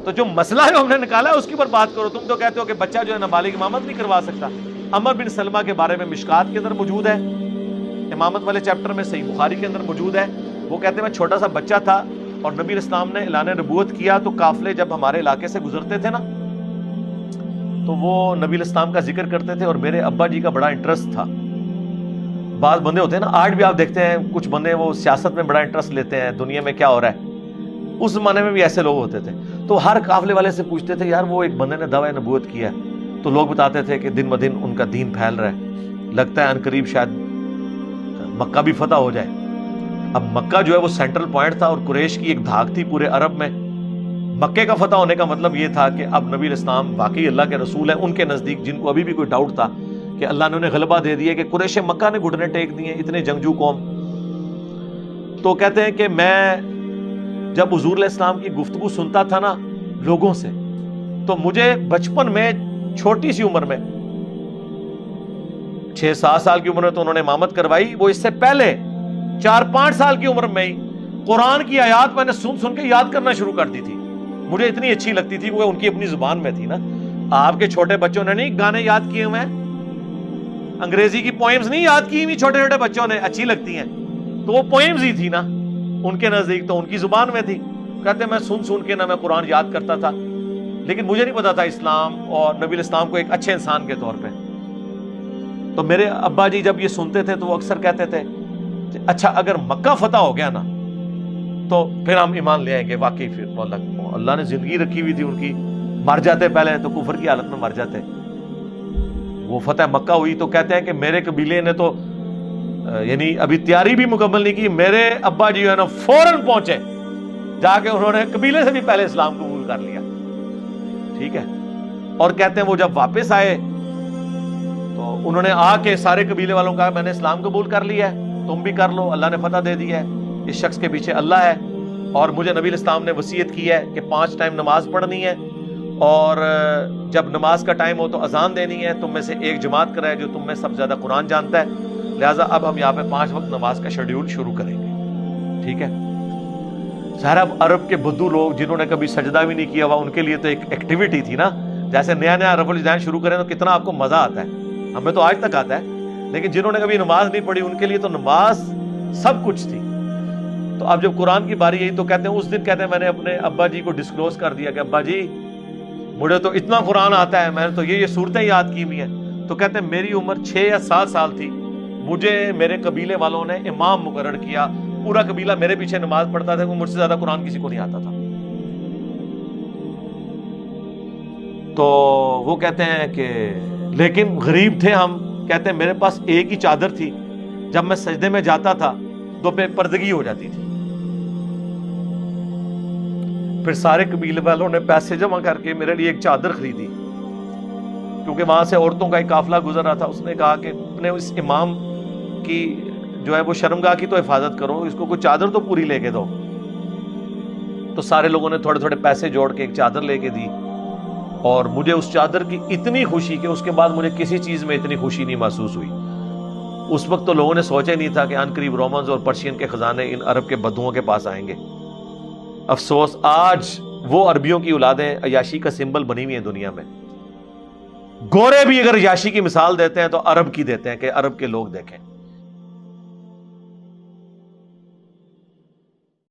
تو جو مسئلہ جو ہم نے نکالا ہے اس کی پر بات کرو. تم تو کہتے ہو کہ بچہ جو ہے نابالغ امامت نہیں کروا سکتا. عمر بن سلمہ کے بارے میں مشکات کے اندر موجود ہے, امامت والے چیپٹر میں, صحیح بخاری کے اندر موجود ہے. وہ کہتے ہیں میں چھوٹا سا بچہ تھا اور نبی علیہ السلام نے اعلان نبوت کیا تو قافلے جب ہمارے علاقے سے گزرتے تھے نا تو وہ نبی علیہ السلام کا ذکر کرتے تھے اور میرے ابا جی کا بڑا انٹرسٹ تھا. بعض بندے ہوتے ہیں نا, آج بھی آپ دیکھتے ہیں کچھ بندے وہ سیاست میں بڑا انٹرسٹ لیتے ہیں, دنیا میں کیا ہو رہا ہے. اس زمانے میں بھی ایسے لوگ ہوتے تھے. تو ہر قافلے والے سے پوچھتے تھے یار وہ ایک بندے نے دعوی نبوت کیا ہے, تو لوگ بتاتے تھے کہ دن بدن ان کا دین پھیل رہا ہے, لگتا ہے ان قریب شاید مکہ بھی فتح ہو جائے. اب مکہ جو ہے وہ سینٹرل پوائنٹ تھا اور قریش کی ایک دھاک تھی پورے عرب میں. مکے کا فتح ہونے کا مطلب یہ تھا کہ اب نبی علیہ السلام واقعی اللہ کے رسول ہیں. ان کے نزدیک جن کو ابھی بھی کوئی ڈاؤٹ تھا کہ اللہ نے انہیں غلبہ دے دیا کہ قریش مکہ نے گھٹنے ٹیک دیے, اتنے جنگجو قوم. تو کہتے ہیں کہ میں جب حضور علیہ السلام کی گفتگو سنتا تھا نا لوگوں سے, تو مجھے بچپن میں چھوٹی سی عمر میں 6-7 سال کی عمر میں تو انہوں نے امامت کروائی, وہ اس سے پہلے 4-5 سال کی عمر میں ہی قرآن کی آیات میں نے سن کے یاد کرنا شروع کر دی تھی. مجھے اتنی اچھی لگتی تھی, وہ ان کی اپنی زبان میں تھی نا. آپ کے چھوٹے بچوں نے نہیں گانے یاد کیے ہوئے ہیں, انگریزی کی پوئمز نہیں یاد کی ہوئی چھوٹے چھوٹے بچوں نے, اچھی لگتی ہیں تو وہ پوئمز ہی تھی نا ان کے نزدیک, تو ان کی زبان میں تھی. کہتے میں سن کے نا میں قرآن یاد کرتا تھا, لیکن مجھے نہیں پتا تھا اسلام اور نبی الاسلام کو ایک اچھے انسان کے طور پہ. تو میرے ابا جی جب یہ سنتے تھے تو وہ اکثر کہتے تھے اچھا اگر مکہ فتح ہو گیا نا تو پھر ہم ایمان لے آئیں گے. واقعی پھر اللہ نے زندگی رکھی ہوئی تھی ان کی, مر جاتے پہلے تو کفر کی حالت میں مر جاتے. وہ فتح مکہ ہوئی تو کہتے ہیں کہ میرے قبیلے نے تو یعنی ابھی تیاری بھی مکمل نہیں کی, میرے ابا جی ہے نا فوراً پہنچے, جا کے انہوں نے قبیلے سے بھی پہلے اسلام قبول کر لیا. ٹھیک ہے. اور کہتے ہیں وہ جب واپس آئے تو انہوں نے آ کے سارے قبیلے والوں کا میں نے اسلام قبول کر لیا ہے, تم بھی کر لو, اللہ نے فتح دے دی ہے, اس شخص کے پیچھے اللہ ہے. اور مجھے نبی علیہ السلام نے وصیت کی ہے کہ 5 ٹائم نماز پڑھنی ہے, اور جب نماز کا ٹائم ہو تو اذان دینی ہے. تم میں سے ایک جماعت کرائے جو تم میں سب زیادہ قرآن جانتا ہے, لہٰذا اب ہم یہاں پہ 5 وقت نماز کا شیڈیول شروع کریں گے. ٹھیک ہے. ظاہر اب عرب کے بدو لوگ جنہوں نے کبھی سجدہ بھی نہیں کیا ہوا, ان کے لیے تو ایک ایکٹیویٹی تھی نا. جیسے نیا رفع الجان شروع کریں تو کتنا آپ کو مزہ آتا ہے, ہمیں تو آج تک آتا ہے, لیکن جنہوں نے کبھی نماز نہیں پڑھی ان کے لیے تو نماز سب کچھ تھی. تو اب جب قرآن کی باری آئی تو کہتے ہیں اس دن کہتے ہیں میں نے اپنے ابا جی کو ڈسکلوز کر دیا کہ ابا جی مجھے تو اتنا قرآن آتا ہے, میں نے تو یہ صورتیں یاد کی ہوئی ہیں. تو کہتے ہیں میری عمر 6 یا 7 سال تھی, مجھے میرے قبیلے والوں نے امام مقرر کیا, پورا قبیلہ میرے پیچھے نماز پڑھتا تھا, مجھ سے زیادہ قرآن کسی کو نہیں آتا تھا. تو وہ کہتے ہیں کہ لیکن غریب تھے ہم. کہتے ہیں میرے پاس ایک ہی چادر تھی, جب میں سجدے میں جاتا تھا تو پہ پردگی ہو جاتی تھی. پھر سارے قبیلے والوں نے پیسے جمع کر کے میرے لیے ایک چادر خریدی, کیونکہ وہاں سے عورتوں کا ایک قافلہ گزر رہا تھا. اس نے کہا کہ اپنے اس امام کی جو ہے وہ شرمگاہ کی تو حفاظت کرو, اس کو کوئی چادر تو پوری لے کے دو. تو سارے لوگوں نے تھوڑے تھوڑے پیسے جوڑ کے ایک چادر لے کے دی, اور مجھے اس چادر کی اتنی خوشی کہ اس کے بعد مجھے کسی چیز میں اتنی خوشی نہیں محسوس ہوئی. اس وقت تو لوگوں نے سوچا ہی نہیں تھا کہ ان قریب رومنز اور پرشین کے خزانے ان عرب کے بدوؤں کے پاس آئیں گے. افسوس آج وہ عربیوں کی اولادیں عیاشی کا سمبل بنی ہوئی ہیں دنیا میں. گورے بھی اگر عیاشی کی مثال دیتے ہیں تو عرب کی دیتے ہیں کہ عرب کے لوگ دیکھیں.